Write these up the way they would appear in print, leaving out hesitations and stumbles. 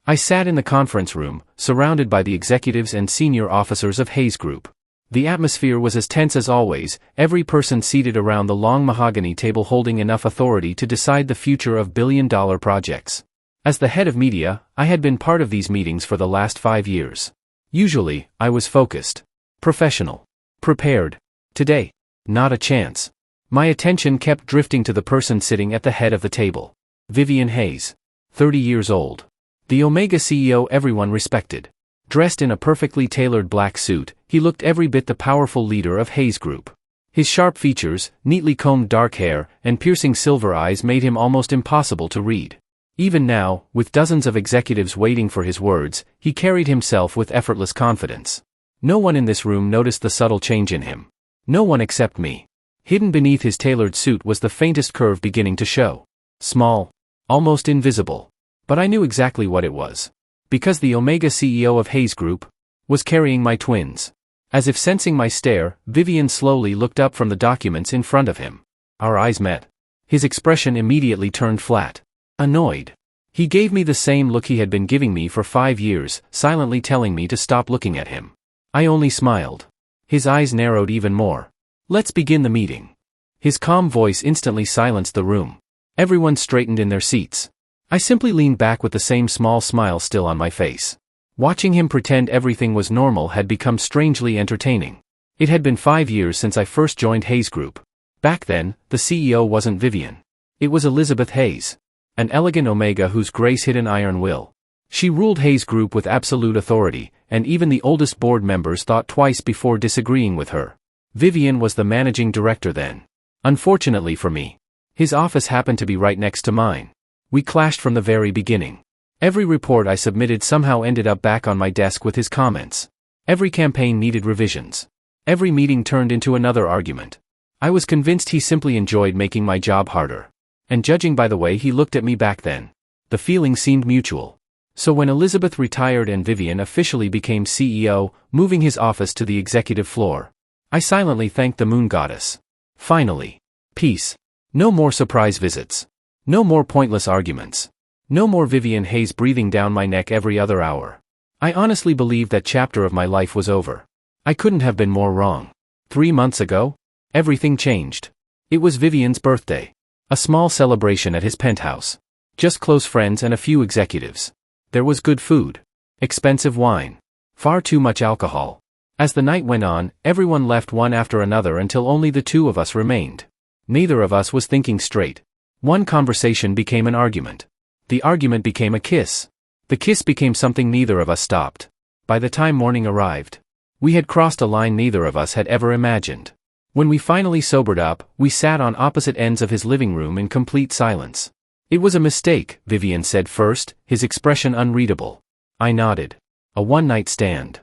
I sat in the conference room, surrounded by the executives and senior officers of Hayes Group. The atmosphere was as tense as always, every person seated around the long mahogany table holding enough authority to decide the future of billion-dollar projects. As the head of media, I had been part of these meetings for the last 5 years. Usually, I was focused, professional, prepared. Today, not a chance. My attention kept drifting to the person sitting at the head of the table. Vivian Hayes, 30 years old. The Omega CEO everyone respected. Dressed in a perfectly tailored black suit, he looked every bit the powerful leader of Hayes Group. His sharp features, neatly combed dark hair, and piercing silver eyes made him almost impossible to read. Even now, with dozens of executives waiting for his words, he carried himself with effortless confidence. No one in this room noticed the subtle change in him. No one except me. Hidden beneath his tailored suit was the faintest curve beginning to show. Small. Almost invisible. But I knew exactly what it was. Because the Omega CEO of Hayes Group was carrying my twins. As if sensing my stare, Vivian slowly looked up from the documents in front of him. Our eyes met. His expression immediately turned flat. Annoyed. He gave me the same look he had been giving me for 5 years, silently telling me to stop looking at him. I only smiled. His eyes narrowed even more. Let's begin the meeting. His calm voice instantly silenced the room. Everyone straightened in their seats. I simply leaned back with the same small smile still on my face. Watching him pretend everything was normal had become strangely entertaining. It had been 5 years since I first joined Hayes Group. Back then, the CEO wasn't Vivian. It was Elizabeth Hayes. An elegant Omega whose grace hid an iron will. She ruled Hayes Group with absolute authority, and even the oldest board members thought twice before disagreeing with her. Vivian was the managing director then. Unfortunately for me, his office happened to be right next to mine. We clashed from the very beginning. Every report I submitted somehow ended up back on my desk with his comments. Every campaign needed revisions. Every meeting turned into another argument. I was convinced he simply enjoyed making my job harder. And judging by the way he looked at me back then, the feeling seemed mutual. So when Elizabeth retired and Vivian officially became CEO, moving his office to the executive floor, I silently thanked the moon goddess. Finally. Peace. No more surprise visits. No more pointless arguments. No more Vivian Hayes breathing down my neck every other hour. I honestly believed that chapter of my life was over. I couldn't have been more wrong. 3 months ago, everything changed. It was Vivian's birthday. A small celebration at his penthouse. Just close friends and a few executives. There was good food. Expensive wine. Far too much alcohol. As the night went on, everyone left one after another until only the two of us remained. Neither of us was thinking straight. One conversation became an argument. The argument became a kiss. The kiss became something neither of us stopped. By the time morning arrived, we had crossed a line neither of us had ever imagined. When we finally sobered up, we sat on opposite ends of his living room in complete silence. It was a mistake, Vivian said first, his expression unreadable. I nodded. A one-night stand.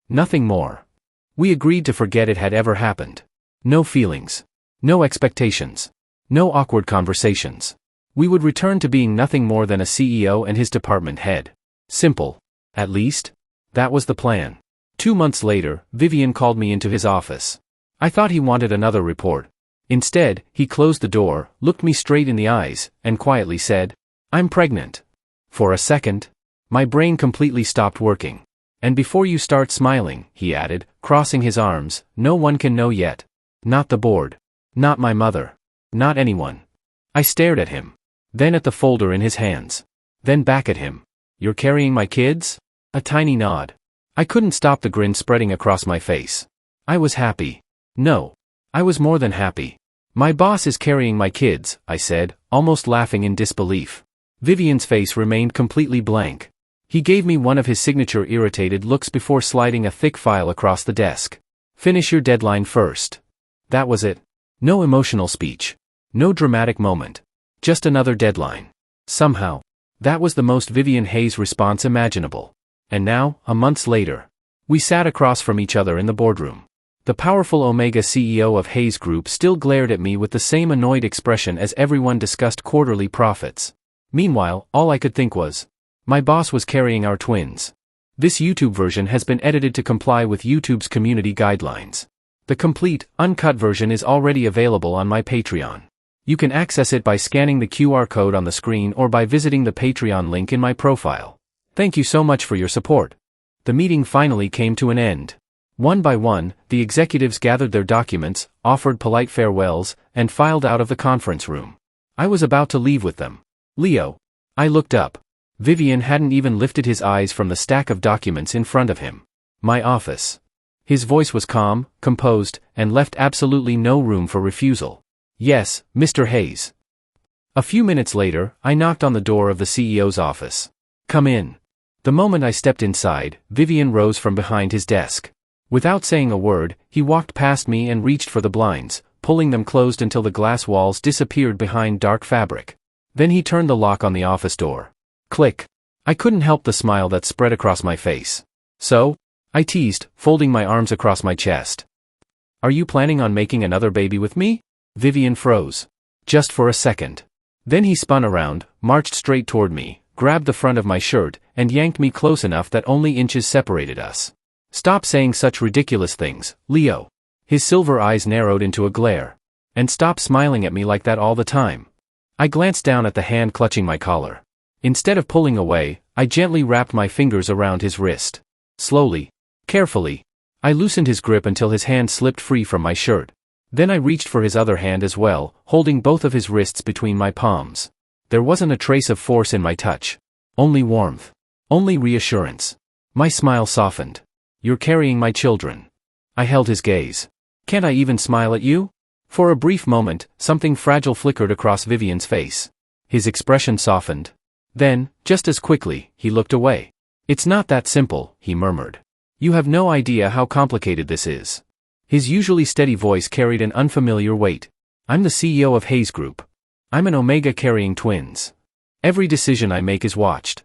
Nothing more. We agreed to forget it had ever happened. No feelings. No expectations. No awkward conversations. We would return to being nothing more than a CEO and his department head. Simple. At least, that was the plan. 2 months later, Vivian called me into his office. I thought he wanted another report. Instead, he closed the door, looked me straight in the eyes, and quietly said, "I'm pregnant." For a second, my brain completely stopped working. And before you start smiling, he added, crossing his arms, no one can know yet. Not the board. Not my mother. Not anyone. I stared at him. Then at the folder in his hands. Then back at him. You're carrying my kids? A tiny nod. I couldn't stop the grin spreading across my face. I was happy. No. I was more than happy. My boss is carrying my kids, I said, almost laughing in disbelief. Vivian's face remained completely blank. He gave me one of his signature irritated looks before sliding a thick file across the desk. Finish your deadline first. That was it. No emotional speech. No dramatic moment. Just another deadline. Somehow, that was the most Vivian Hayes response imaginable. And now, a month later, we sat across from each other in the boardroom. The powerful Omega CEO of Hayes Group still glared at me with the same annoyed expression as everyone discussed quarterly profits. Meanwhile, all I could think was, my boss was carrying our twins. This YouTube version has been edited to comply with YouTube's community guidelines. The complete, uncut version is already available on my Patreon. You can access it by scanning the QR code on the screen or by visiting the Patreon link in my profile. Thank you so much for your support. The meeting finally came to an end. One by one, the executives gathered their documents, offered polite farewells, and filed out of the conference room. I was about to leave with them. Leo. I looked up. Vivian hadn't even lifted his eyes from the stack of documents in front of him. My office. His voice was calm, composed, and left absolutely no room for refusal. Yes, Mr. Hayes. A few minutes later, I knocked on the door of the CEO's office. Come in. The moment I stepped inside, Vivian rose from behind his desk. Without saying a word, he walked past me and reached for the blinds, pulling them closed until the glass walls disappeared behind dark fabric. Then he turned the lock on the office door. Click. I couldn't help the smile that spread across my face. So? I teased, folding my arms across my chest. Are you planning on making another baby with me? Vivian froze. Just for a second. Then he spun around, marched straight toward me, grabbed the front of my shirt, and yanked me close enough that only inches separated us. Stop saying such ridiculous things, Leo. His silver eyes narrowed into a glare. And stop smiling at me like that all the time. I glanced down at the hand clutching my collar. Instead of pulling away, I gently wrapped my fingers around his wrist. Slowly, carefully, I loosened his grip until his hand slipped free from my shirt. Then I reached for his other hand as well, holding both of his wrists between my palms. There wasn't a trace of force in my touch. Only warmth. Only reassurance. My smile softened. You're carrying my children. I held his gaze. Can't I even smile at you? For a brief moment, something fragile flickered across Vivian's face. His expression softened. Then, just as quickly, he looked away. It's not that simple, he murmured. You have no idea how complicated this is. His usually steady voice carried an unfamiliar weight. I'm the CEO of Hayes Group. I'm an Omega carrying twins. Every decision I make is watched.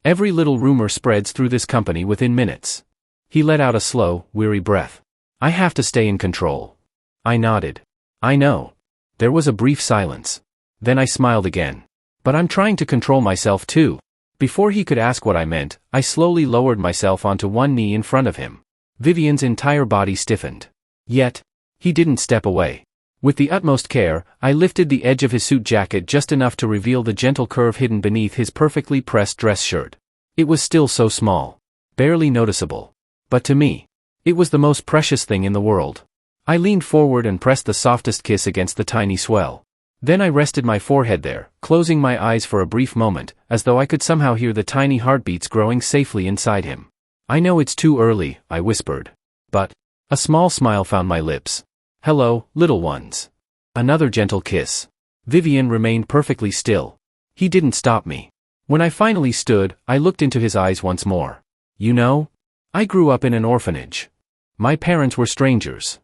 Every little rumor spreads through this company within minutes. He let out a slow, weary breath. I have to stay in control. I nodded. I know. There was a brief silence. Then I smiled again. But I'm trying to control myself too. Before he could ask what I meant, I slowly lowered myself onto one knee in front of him. Vivian's entire body stiffened. Yet, he didn't step away. With the utmost care, I lifted the edge of his suit jacket just enough to reveal the gentle curve hidden beneath his perfectly pressed dress shirt. It was still so small. Barely noticeable. But to me, it was the most precious thing in the world. I leaned forward and pressed the softest kiss against the tiny swell. Then I rested my forehead there, closing my eyes for a brief moment, as though I could somehow hear the tiny heartbeats growing safely inside him. I know it's too early, I whispered. But a small smile found my lips. Hello, little ones. Another gentle kiss. Vivian remained perfectly still. He didn't stop me. When I finally stood, I looked into his eyes once more. You know, I grew up in an orphanage. My parents were strangers.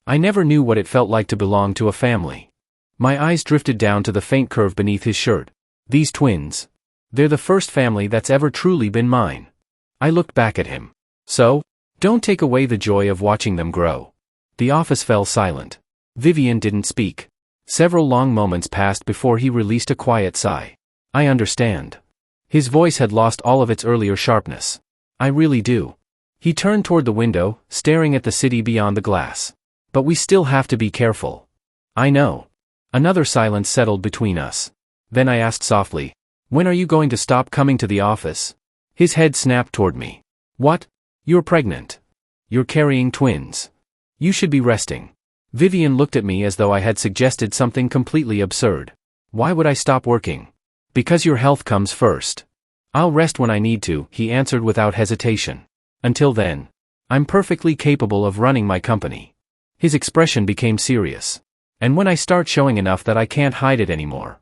I never knew what it felt like to belong to a family. My eyes drifted down to the faint curve beneath his shirt. These twins. They're the first family that's ever truly been mine. I looked back at him. So, don't take away the joy of watching them grow. The office fell silent. Vivian didn't speak. Several long moments passed before he released a quiet sigh. I understand. His voice had lost all of its earlier sharpness. I really do. He turned toward the window, staring at the city beyond the glass. But we still have to be careful. I know. Another silence settled between us. Then I asked softly, when are you going to stop coming to the office? His head snapped toward me. What? You're pregnant. You're carrying twins. You should be resting. Vivian looked at me as though I had suggested something completely absurd. Why would I stop working? Because your health comes first. I'll rest when I need to, he answered without hesitation. Until then, I'm perfectly capable of running my company. His expression became serious. And when I start showing enough that I can't hide it anymore.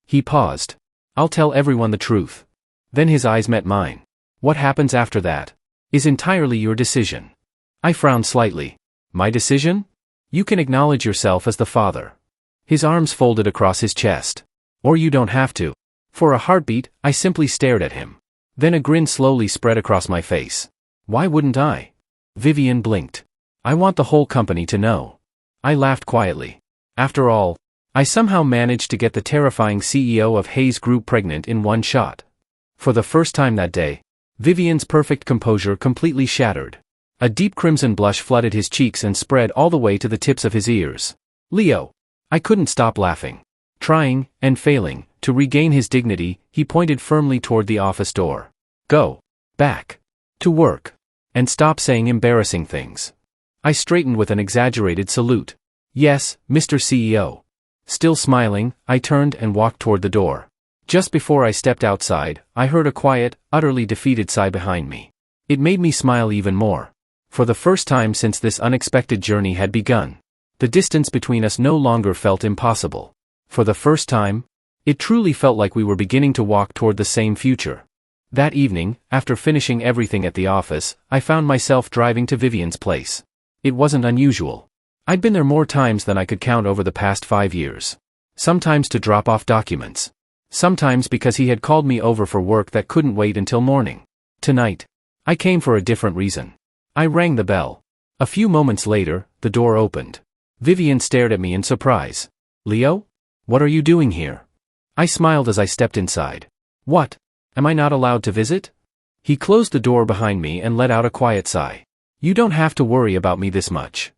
He paused. I'll tell everyone the truth. Then his eyes met mine. What happens after that is entirely your decision. I frowned slightly. My decision? You can acknowledge yourself as the father. His arms folded across his chest. Or you don't have to. For a heartbeat, I simply stared at him. Then a grin slowly spread across my face. Why wouldn't I? Vivian blinked. I want the whole company to know. I laughed quietly. After all, I somehow managed to get the terrifying CEO of Hayes Group pregnant in one shot. For the first time that day, Vivian's perfect composure completely shattered. A deep crimson blush flooded his cheeks and spread all the way to the tips of his ears. Leo. I couldn't stop laughing. Trying, and failing, to regain his dignity, he pointed firmly toward the office door. Go. Back. To work. And stop saying embarrassing things. I straightened with an exaggerated salute. Yes, Mr. CEO. Still smiling, I turned and walked toward the door. Just before I stepped outside, I heard a quiet, utterly defeated sigh behind me. It made me smile even more. For the first time since this unexpected journey had begun, the distance between us no longer felt impossible. For the first time, it truly felt like we were beginning to walk toward the same future. That evening, after finishing everything at the office, I found myself driving to Vivian's place. It wasn't unusual. I'd been there more times than I could count over the past 5 years. Sometimes to drop off documents. Sometimes because he had called me over for work that couldn't wait until morning. Tonight, I came for a different reason. I rang the bell. A few moments later, the door opened. Vivian stared at me in surprise. Leo? What are you doing here? I smiled as I stepped inside. What? Am I not allowed to visit? He closed the door behind me and let out a quiet sigh. You don't have to worry about me this much.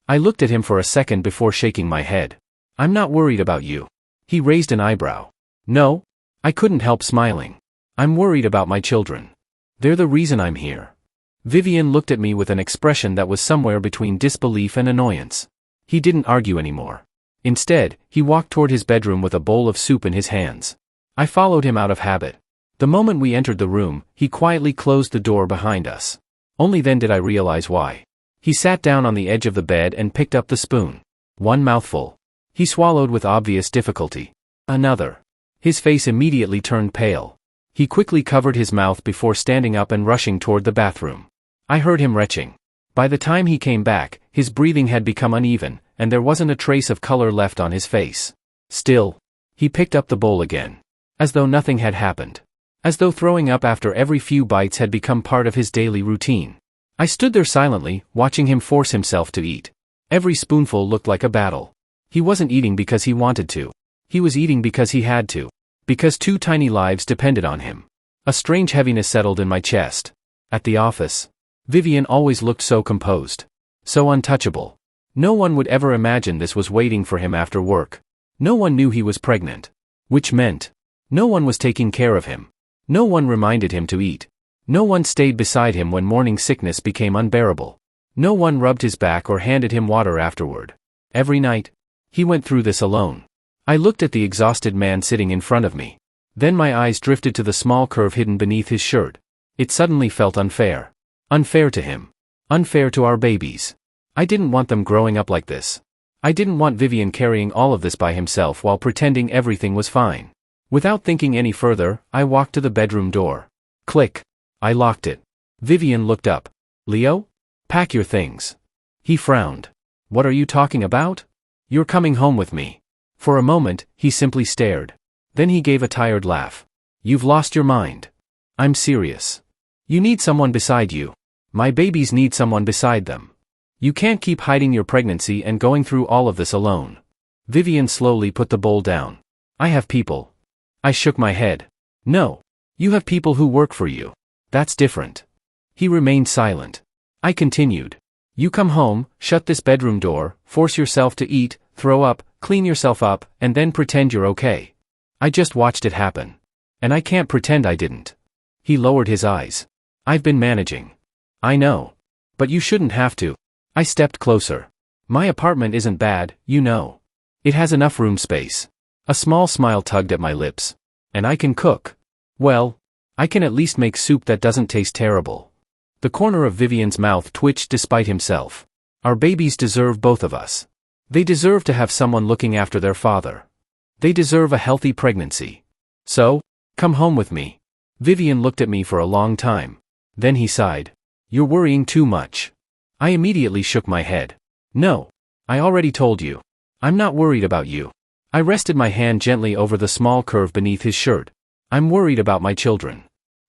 I looked at him for a second before shaking my head. I'm not worried about you. He raised an eyebrow. No? I couldn't help smiling. I'm worried about my children. They're the reason I'm here. Vivian looked at me with an expression that was somewhere between disbelief and annoyance. He didn't argue anymore. Instead, he walked toward his bedroom with a bowl of soup in his hands. I followed him out of habit. The moment we entered the room, he quietly closed the door behind us. Only then did I realize why. He sat down on the edge of the bed and picked up the spoon. One mouthful. He swallowed with obvious difficulty. Another. His face immediately turned pale. He quickly covered his mouth before standing up and rushing toward the bathroom. I heard him retching. By the time he came back, his breathing had become uneven, and there wasn't a trace of color left on his face. Still, he picked up the bowl again. As though nothing had happened. As though throwing up after every few bites had become part of his daily routine. I stood there silently, watching him force himself to eat. Every spoonful looked like a battle. He wasn't eating because he wanted to. He was eating because he had to. Because 2 tiny lives depended on him. A strange heaviness settled in my chest. At the office, Vivian always looked so composed. So untouchable. No one would ever imagine this was waiting for him after work. No one knew he was pregnant. Which meant, no one was taking care of him. No one reminded him to eat. No one stayed beside him when morning sickness became unbearable. No one rubbed his back or handed him water afterward. Every night, he went through this alone. I looked at the exhausted man sitting in front of me. Then my eyes drifted to the small curve hidden beneath his shirt. It suddenly felt unfair. Unfair to him. Unfair to our babies. I didn't want them growing up like this. I didn't want Vivian carrying all of this by himself while pretending everything was fine. Without thinking any further, I walked to the bedroom door. Click. I locked it. Vivian looked up. Leo? Pack your things. He frowned. What are you talking about? You're coming home with me. For a moment, he simply stared. Then he gave a tired laugh. You've lost your mind. I'm serious. You need someone beside you. My babies need someone beside them. You can't keep hiding your pregnancy and going through all of this alone. Vivian slowly put the bowl down. I have people. I shook my head. No. You have people who work for you. That's different. He remained silent. I continued. You come home, shut this bedroom door, force yourself to eat, throw up, clean yourself up, and then pretend you're okay. I just watched it happen. And I can't pretend I didn't. He lowered his eyes. I've been managing. I know. But you shouldn't have to. I stepped closer. My apartment isn't bad, you know. It has enough room space. A small smile tugged at my lips. And I can cook. Well, I can at least make soup that doesn't taste terrible. The corner of Vivian's mouth twitched despite himself. Our babies deserve both of us. They deserve to have someone looking after their father. They deserve a healthy pregnancy. So, come home with me. Vivian looked at me for a long time. Then he sighed. You're worrying too much. I immediately shook my head. No. I already told you. I'm not worried about you. I rested my hand gently over the small curve beneath his shirt. I'm worried about my children.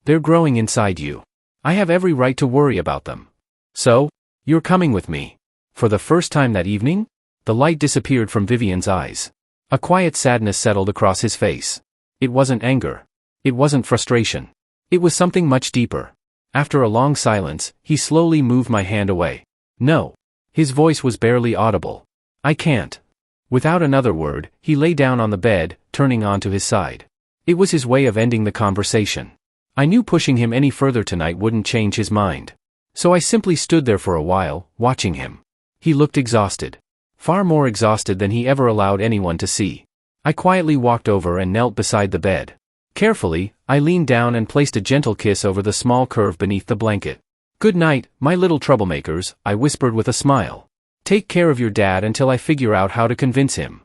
They're growing inside you. I have every right to worry about them. So, you're coming with me. For the first time that evening, the light disappeared from Vivian's eyes. A quiet sadness settled across his face. It wasn't anger. It wasn't frustration. It was something much deeper. After a long silence, he slowly moved my hand away. No. His voice was barely audible. I can't. Without another word, he lay down on the bed, turning onto his side. It was his way of ending the conversation. I knew pushing him any further tonight wouldn't change his mind. So I simply stood there for a while, watching him. He looked exhausted. Far more exhausted than he ever allowed anyone to see. I quietly walked over and knelt beside the bed. Carefully, I leaned down and placed a gentle kiss over the small curve beneath the blanket. "Good night, my little troublemakers," I whispered with a smile. "Take care of your dad until I figure out how to convince him."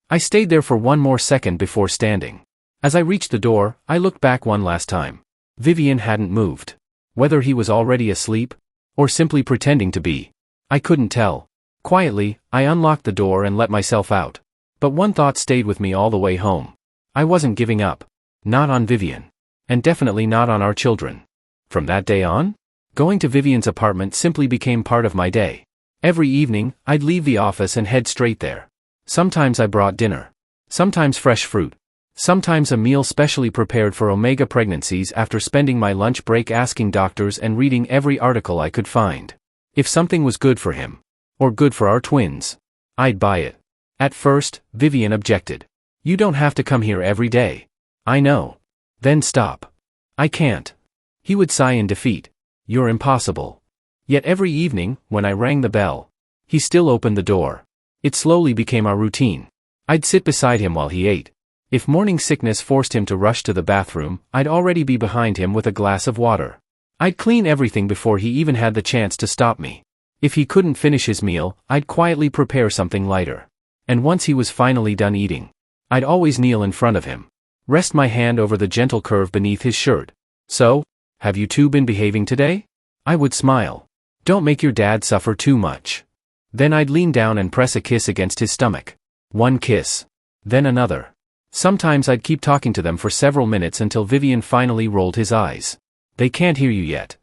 I stayed there for one more second before standing. As I reached the door, I looked back one last time. Vivian hadn't moved. Whether he was already asleep, or simply pretending to be, I couldn't tell. Quietly, I unlocked the door and let myself out. But one thought stayed with me all the way home. I wasn't giving up. Not on Vivian. And definitely not on our children. From that day on, going to Vivian's apartment simply became part of my day. Every evening, I'd leave the office and head straight there. Sometimes I brought dinner. Sometimes fresh fruit. Sometimes a meal specially prepared for Omega pregnancies after spending my lunch break asking doctors and reading every article I could find. If something was good for him, or good for our twins, I'd buy it. At first, Vivian objected. "You don't have to come here every day." "I know." "Then stop." "I can't." He would sigh in defeat. "You're impossible." Yet every evening, when I rang the bell, he still opened the door. It slowly became our routine. I'd sit beside him while he ate. If morning sickness forced him to rush to the bathroom, I'd already be behind him with a glass of water. I'd clean everything before he even had the chance to stop me. If he couldn't finish his meal, I'd quietly prepare something lighter. And once he was finally done eating, I'd always kneel in front of him, rest my hand over the gentle curve beneath his shirt. "So, have you two been behaving today?" I would smile. "Don't make your dad suffer too much." Then I'd lean down and press a kiss against his stomach. One kiss. Then another. Sometimes I'd keep talking to them for several minutes until Vivian finally rolled his eyes. "They can't hear you yet."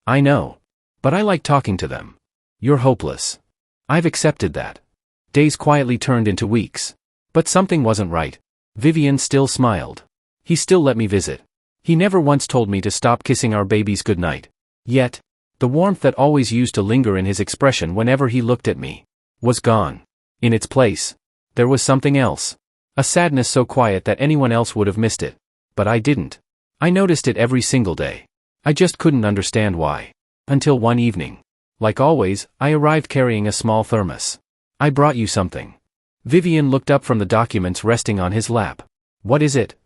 "I know. But I like talking to them." "You're hopeless." "I've accepted that." Days quietly turned into weeks. But something wasn't right. Vivian still smiled. He still let me visit. He never once told me to stop kissing our babies goodnight. Yet, the warmth that always used to linger in his expression whenever he looked at me was gone. In its place, there was something else. A sadness so quiet that anyone else would have missed it. But I didn't. I noticed it every single day. I just couldn't understand why. Until one evening. Like always, I arrived carrying a small thermos. "I brought you something." Vivian looked up from the documents resting on his lap. "What is it?"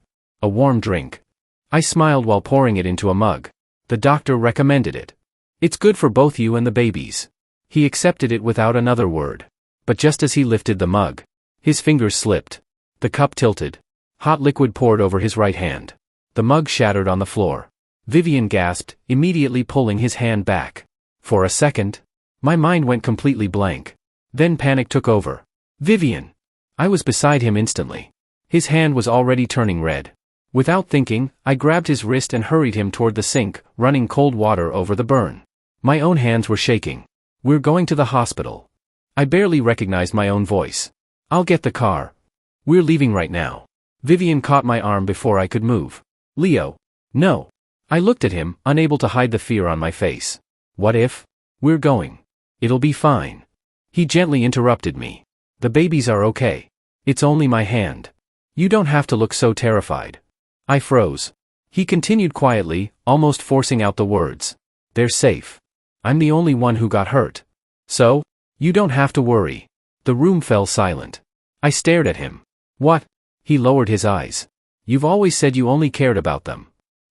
"A warm drink." I smiled while pouring it into a mug. "The doctor recommended it. It's good for both you and the babies." He accepted it without another word. But just as he lifted the mug, his fingers slipped. The cup tilted. Hot liquid poured over his right hand. The mug shattered on the floor. Vivian gasped, immediately pulling his hand back. For a second, my mind went completely blank. Then panic took over. "Vivian!" I was beside him instantly. His hand was already turning red. Without thinking, I grabbed his wrist and hurried him toward the sink, running cold water over the burn. My own hands were shaking. "We're going to the hospital." I barely recognized my own voice. "I'll get the car. We're leaving right now." Vivian caught my arm before I could move. "Leo." "No." I looked at him, unable to hide the fear on my face. "What if?" "We're going. It'll be fine." He gently interrupted me. "The babies are okay. It's only my hand. You don't have to look so terrified." I froze. He continued quietly, almost forcing out the words. "They're safe. I'm the only one who got hurt. So, you don't have to worry." The room fell silent. I stared at him. "What?" He lowered his eyes. "You've always said you only cared about them.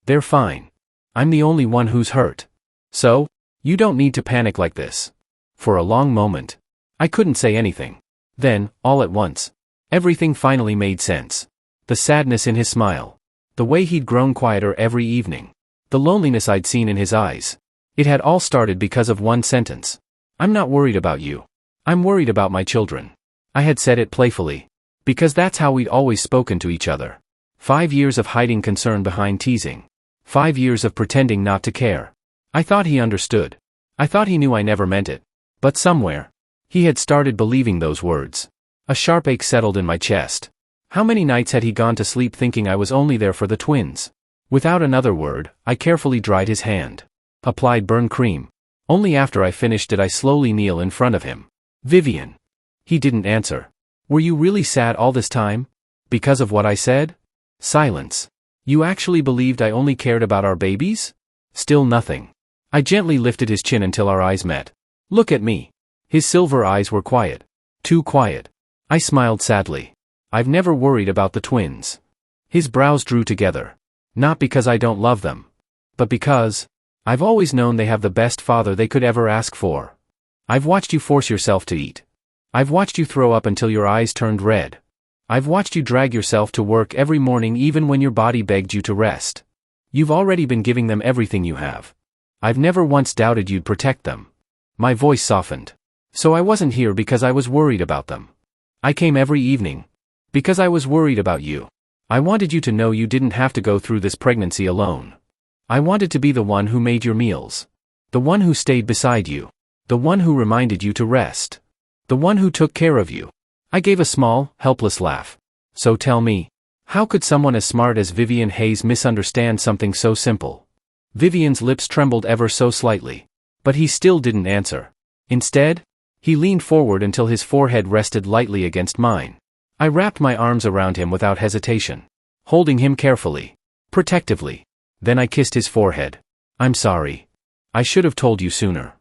They're fine. I'm the only one who's hurt. So, you don't need to panic like this." For a long moment, I couldn't say anything. Then, all at once, everything finally made sense. The sadness in his smile. The way he'd grown quieter every evening. The loneliness I'd seen in his eyes. It had all started because of one sentence. "I'm not worried about you. I'm worried about my children." I had said it playfully. Because that's how we'd always spoken to each other. 5 years of hiding concern behind teasing. 5 years of pretending not to care. I thought he understood. I thought he knew I never meant it. But somewhere, he had started believing those words. A sharp ache settled in my chest. How many nights had he gone to sleep thinking I was only there for the twins? Without another word, I carefully dried his hand. Applied burn cream. Only after I finished did I slowly kneel in front of him. "Vivian." He didn't answer. "Were you really sad all this time? Because of what I said?" Silence. You actually believed I only cared about our babies? Still nothing. I gently lifted his chin until our eyes met. Look at me. His silver eyes were quiet. Too quiet. I smiled sadly. I've never worried about the twins. His brows drew together. Not because I don't love them, but because I've always known they have the best father they could ever ask for. I've watched you force yourself to eat. I've watched you throw up until your eyes turned red. I've watched you drag yourself to work every morning even when your body begged you to rest. You've already been giving them everything you have. I've never once doubted you'd protect them. My voice softened. So I wasn't here because I was worried about them. I came every evening because I was worried about you. I wanted you to know you didn't have to go through this pregnancy alone. I wanted to be the one who made your meals. The one who stayed beside you. The one who reminded you to rest. The one who took care of you. I gave a small, helpless laugh. So tell me, how could someone as smart as Vivian Hayes misunderstand something so simple? Vivian's lips trembled ever so slightly. But he still didn't answer. Instead, he leaned forward until his forehead rested lightly against mine. I wrapped my arms around him without hesitation, holding him carefully, protectively. Then I kissed his forehead. I'm sorry. I should have told you sooner.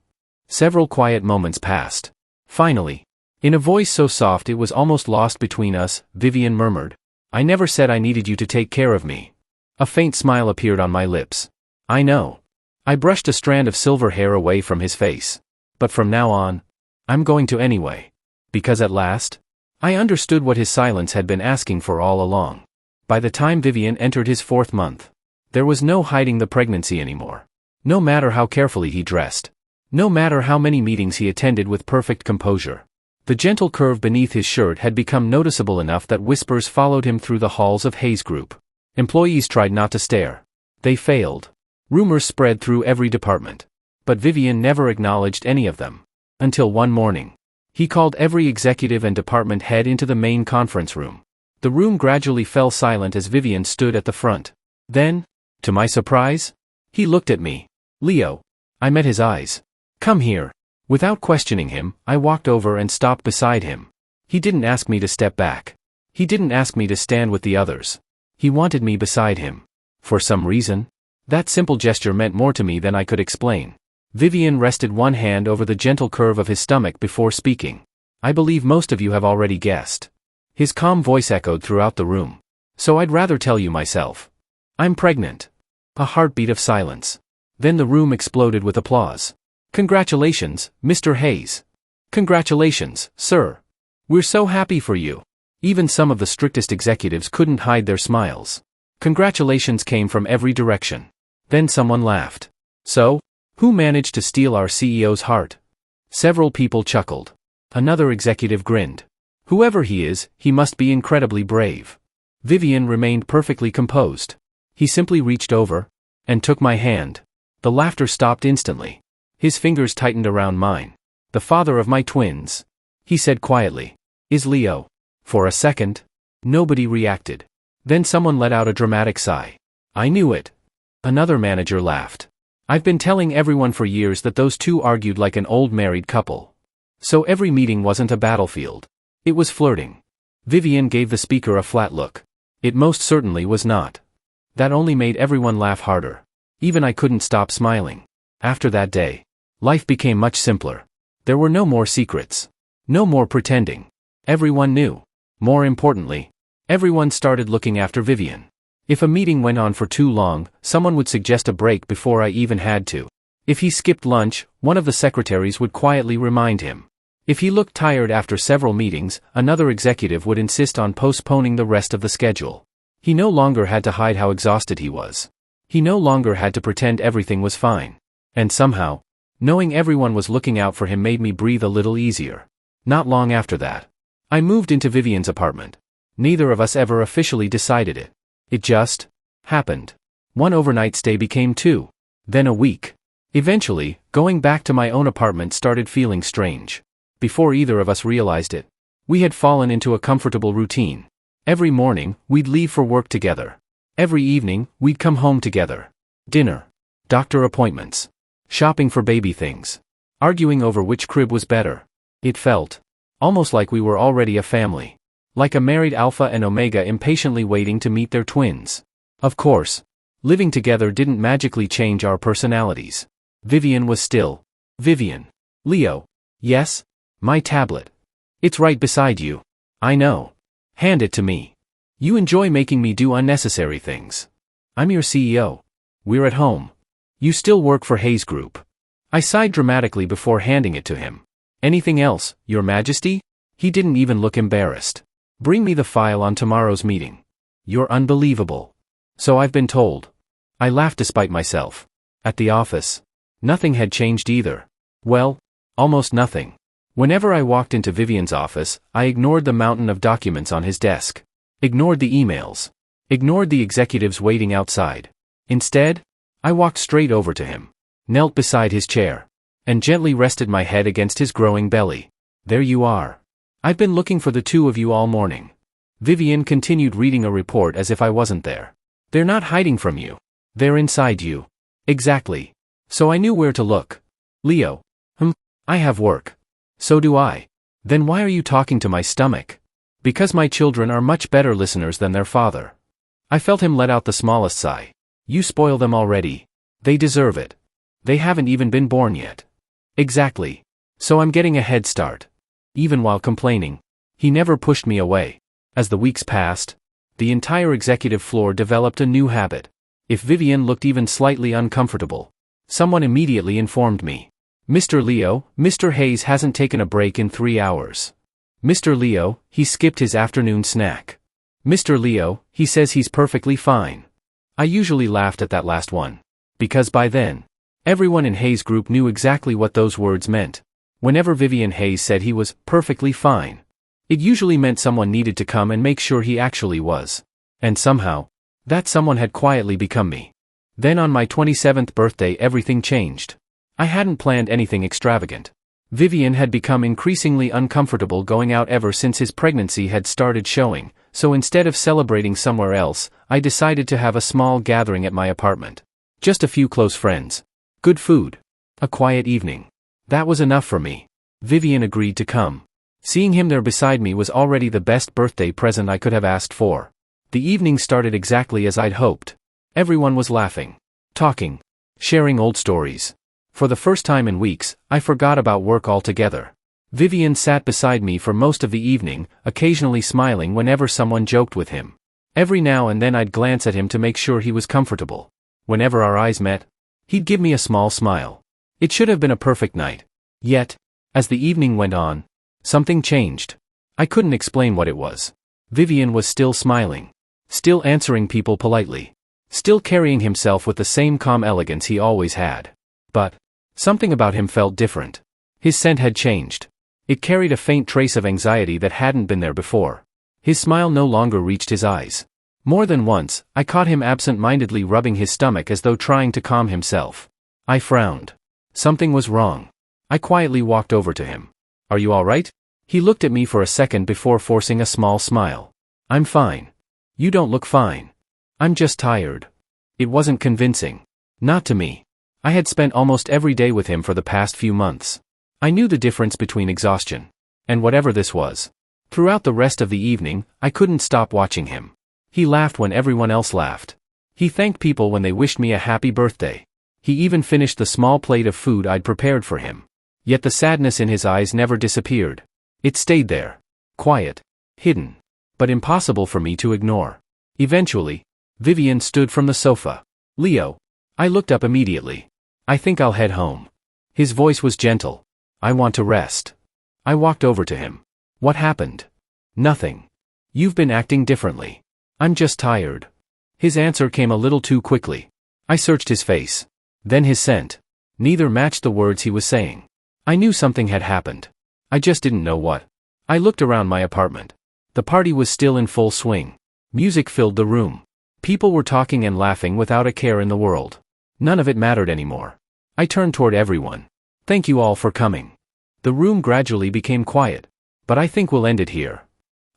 Several quiet moments passed. Finally, in a voice so soft it was almost lost between us, Vivian murmured, I never said I needed you to take care of me. A faint smile appeared on my lips. I know. I brushed a strand of silver hair away from his face. But from now on, I'm going to anyway. Because at last, I understood what his silence had been asking for all along. By the time Vivian entered his 4th month, there was no hiding the pregnancy anymore. No matter how carefully he dressed. No matter how many meetings he attended with perfect composure. The gentle curve beneath his shirt had become noticeable enough that whispers followed him through the halls of Hayes Group. Employees tried not to stare. They failed. Rumors spread through every department. But Vivian never acknowledged any of them. Until one morning. He called every executive and department head into the main conference room. The room gradually fell silent as Vivian stood at the front. Then, to my surprise, he looked at me. Leo. I met his eyes. Come here. Without questioning him, I walked over and stopped beside him. He didn't ask me to step back. He didn't ask me to stand with the others. He wanted me beside him. For some reason, that simple gesture meant more to me than I could explain. Vivian rested one hand over the gentle curve of his stomach before speaking. I believe most of you have already guessed. His calm voice echoed throughout the room. So I'd rather tell you myself. I'm pregnant. A heartbeat of silence. Then the room exploded with applause. Congratulations, Mr. Hayes. Congratulations, sir. We're so happy for you. Even some of the strictest executives couldn't hide their smiles. Congratulations came from every direction. Then someone laughed. So, who managed to steal our CEO's heart? Several people chuckled. Another executive grinned. Whoever he is, he must be incredibly brave. Vivian remained perfectly composed. He simply reached over and took my hand. The laughter stopped instantly. His fingers tightened around mine. The father of my twins, he said quietly, is Leo. For a second, nobody reacted. Then someone let out a dramatic sigh. I knew it. Another manager laughed. I've been telling everyone for years that those two argued like an old married couple. So every meeting wasn't a battlefield. It was flirting. Vivian gave the speaker a flat look. It most certainly was not. That only made everyone laugh harder. Even I couldn't stop smiling. After that day, life became much simpler. There were no more secrets. No more pretending. Everyone knew. More importantly, everyone started looking after Vivian. If a meeting went on for too long, someone would suggest a break before I even had to. If he skipped lunch, one of the secretaries would quietly remind him. If he looked tired after several meetings, another executive would insist on postponing the rest of the schedule. He no longer had to hide how exhausted he was. He no longer had to pretend everything was fine. And somehow, knowing everyone was looking out for him made me breathe a little easier. Not long after that, I moved into Vivian's apartment. Neither of us ever officially decided it. It just happened. One overnight stay became 2, then a week. Eventually, going back to my own apartment started feeling strange. Before either of us realized it, we had fallen into a comfortable routine. Every morning, we'd leave for work together. Every evening, we'd come home together. Dinner. Doctor appointments. Shopping for baby things. Arguing over which crib was better. It felt almost like we were already a family. Like a married alpha and omega impatiently waiting to meet their twins. Of course. Living together didn't magically change our personalities. Vivian was still Vivian. Leo. Yes? My tablet. It's right beside you. I know. Hand it to me. You enjoy making me do unnecessary things. I'm your CEO. We're at home. You still work for Hayes Group. I sighed dramatically before handing it to him. Anything else, Your Majesty? He didn't even look embarrassed. Bring me the file on tomorrow's meeting. You're unbelievable. So I've been told. I laughed despite myself. At the office. Nothing had changed either. Well, almost nothing. Whenever I walked into Vivian's office, I ignored the mountain of documents on his desk. Ignored the emails. Ignored the executives waiting outside. Instead, I walked straight over to him. Knelt beside his chair. And gently rested my head against his growing belly. There you are. I've been looking for the two of you all morning. Vivian continued reading a report as if I wasn't there. They're not hiding from you. They're inside you. Exactly. So I knew where to look. Leo. I have work. So do I. Then why are you talking to my stomach? Because my children are much better listeners than their father. I felt him let out the smallest sigh. You spoil them already. They deserve it. They haven't even been born yet. Exactly. So I'm getting a head start. Even while complaining, he never pushed me away. As the weeks passed, the entire executive floor developed a new habit. If Vivian looked even slightly uncomfortable, someone immediately informed me. Mr. Leo, Mr. Hayes hasn't taken a break in 3 hours. Mr. Leo, he skipped his afternoon snack. Mr. Leo, he says he's perfectly fine. I usually laughed at that last one. Because by then, everyone in Hayes Group knew exactly what those words meant. Whenever Vivian Hayes said he was perfectly fine, it usually meant someone needed to come and make sure he actually was. And somehow, that someone had quietly become me. Then on my 27th birthday everything changed. I hadn't planned anything extravagant. Vivian had become increasingly uncomfortable going out ever since his pregnancy had started showing, so instead of celebrating somewhere else, I decided to have a small gathering at my apartment. Just a few close friends. Good food. A quiet evening. That was enough for me. Vivian agreed to come. Seeing him there beside me was already the best birthday present I could have asked for. The evening started exactly as I'd hoped. Everyone was laughing, talking, sharing old stories. For the first time in weeks, I forgot about work altogether. Vivian sat beside me for most of the evening, occasionally smiling whenever someone joked with him. Every now and then I'd glance at him to make sure he was comfortable. Whenever our eyes met, he'd give me a small smile. It should have been a perfect night. Yet, as the evening went on, something changed. I couldn't explain what it was. Vivian was still smiling. Still answering people politely. Still carrying himself with the same calm elegance he always had. But something about him felt different. His scent had changed. It carried a faint trace of anxiety that hadn't been there before. His smile no longer reached his eyes. More than once, I caught him absent-mindedly rubbing his stomach as though trying to calm himself. I frowned. Something was wrong. I quietly walked over to him. Are you all right? He looked at me for a second before forcing a small smile. I'm fine. You don't look fine. I'm just tired. It wasn't convincing. Not to me. I had spent almost every day with him for the past few months. I knew the difference between exhaustion and whatever this was. Throughout the rest of the evening, I couldn't stop watching him. He laughed when everyone else laughed. He thanked people when they wished me a happy birthday. He even finished the small plate of food I'd prepared for him. Yet the sadness in his eyes never disappeared. It stayed there. Quiet. Hidden. But impossible for me to ignore. Eventually, Vivian stood from the sofa. Leo. I looked up immediately. I think I'll head home. His voice was gentle. I want to rest. I walked over to him. What happened? Nothing. You've been acting differently. I'm just tired. His answer came a little too quickly. I searched his face. Then his scent. Neither matched the words he was saying. I knew something had happened. I just didn't know what. I looked around my apartment. The party was still in full swing. Music filled the room. People were talking and laughing without a care in the world. None of it mattered anymore. I turned toward everyone. Thank you all for coming. The room gradually became quiet. But I think we'll end it here.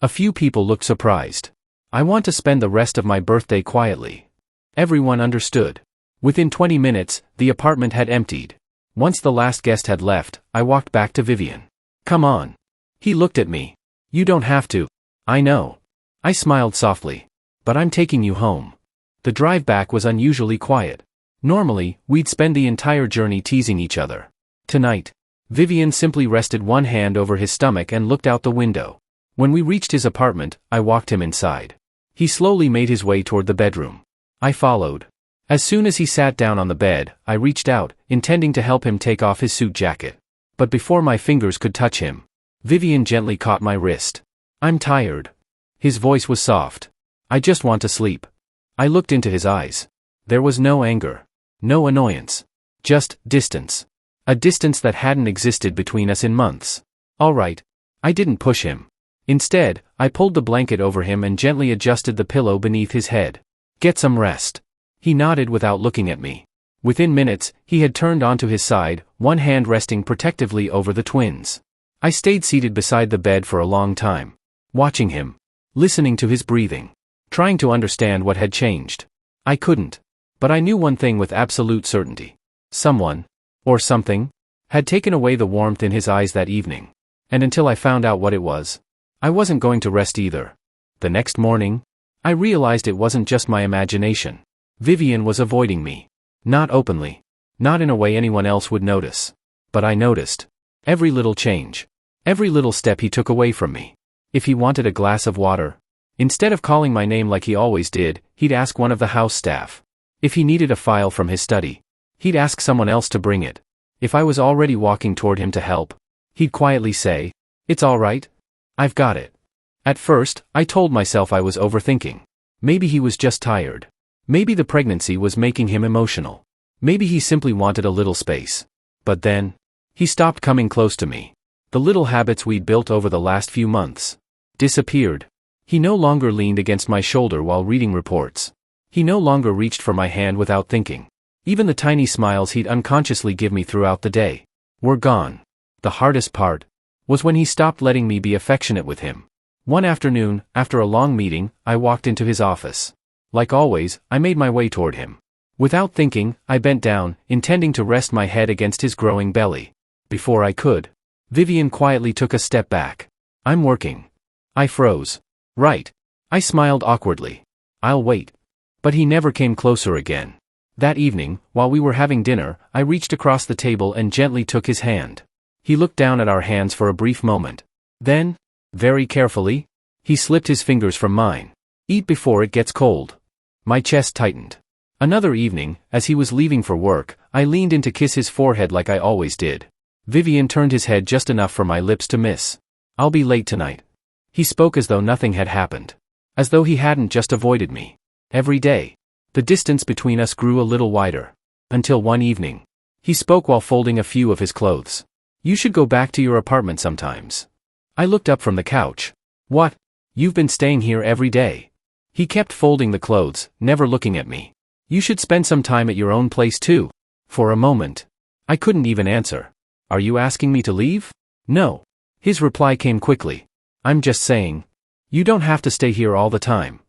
A few people looked surprised. I want to spend the rest of my birthday quietly. Everyone understood. Within 20 minutes, the apartment had emptied. Once the last guest had left, I walked back to Vivian. Come on. He looked at me. You don't have to. I know. I smiled softly. But I'm taking you home. The drive back was unusually quiet. Normally, we'd spend the entire journey teasing each other. Tonight, Vivian simply rested one hand over his stomach and looked out the window. When we reached his apartment, I walked him inside. He slowly made his way toward the bedroom. I followed. As soon as he sat down on the bed, I reached out, intending to help him take off his suit jacket. But before my fingers could touch him, Vivian gently caught my wrist. "I'm tired." His voice was soft. "I just want to sleep." I looked into his eyes. There was no anger. No annoyance. Just distance. A distance that hadn't existed between us in months. All right. I didn't push him. Instead, I pulled the blanket over him and gently adjusted the pillow beneath his head. "Get some rest." He nodded without looking at me. Within minutes, he had turned onto his side, one hand resting protectively over the twins. I stayed seated beside the bed for a long time, watching him, listening to his breathing, trying to understand what had changed. I couldn't. But I knew one thing with absolute certainty. Someone, or something, had taken away the warmth in his eyes that evening. And until I found out what it was, I wasn't going to rest either. The next morning, I realized it wasn't just my imagination. Vivian was avoiding me. Not openly. Not in a way anyone else would notice. But I noticed. Every little change. Every little step he took away from me. If he wanted a glass of water, instead of calling my name like he always did, he'd ask one of the house staff. If he needed a file from his study, he'd ask someone else to bring it. If I was already walking toward him to help, he'd quietly say, "It's all right. I've got it." At first, I told myself I was overthinking. Maybe he was just tired. Maybe the pregnancy was making him emotional. Maybe he simply wanted a little space. But then, he stopped coming close to me. The little habits we'd built over the last few months disappeared. He no longer leaned against my shoulder while reading reports. He no longer reached for my hand without thinking. Even the tiny smiles he'd unconsciously give me throughout the day were gone. The hardest part was when he stopped letting me be affectionate with him. One afternoon, after a long meeting, I walked into his office. Like always, I made my way toward him. Without thinking, I bent down, intending to rest my head against his growing belly. Before I could, Vivian quietly took a step back. "I'm working." I froze. "Right." I smiled awkwardly. "I'll wait." But he never came closer again. That evening, while we were having dinner, I reached across the table and gently took his hand. He looked down at our hands for a brief moment. Then, very carefully, he slipped his fingers from mine. "Eat before it gets cold." My chest tightened. Another evening, as he was leaving for work, I leaned in to kiss his forehead like I always did. Vivian turned his head just enough for my lips to miss. "I'll be late tonight." He spoke as though nothing had happened. As though he hadn't just avoided me. Every day, the distance between us grew a little wider. Until one evening, he spoke while folding a few of his clothes. "You should go back to your apartment sometimes." I looked up from the couch. "What? You've been staying here every day." He kept folding the clothes, never looking at me. "You should spend some time at your own place too." For a moment, I couldn't even answer. "Are you asking me to leave?" "No." His reply came quickly. "I'm just saying. You don't have to stay here all the time."